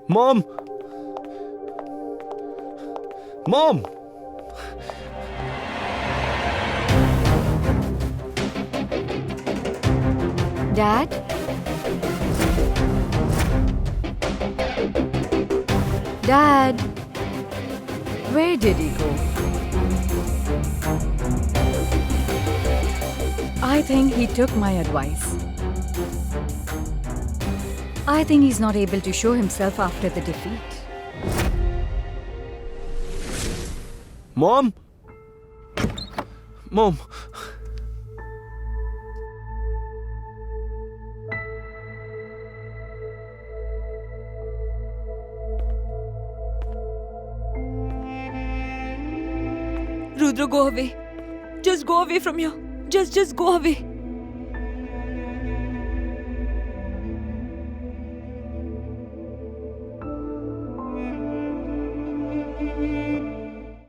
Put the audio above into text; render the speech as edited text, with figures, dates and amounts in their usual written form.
Mom! Mom! Dad? Dad? Where did he go? I think he took my advice. I think he's not able to show himself after the defeat. Mom? Mom! Rudra, go away. Just go away from here. Just go away.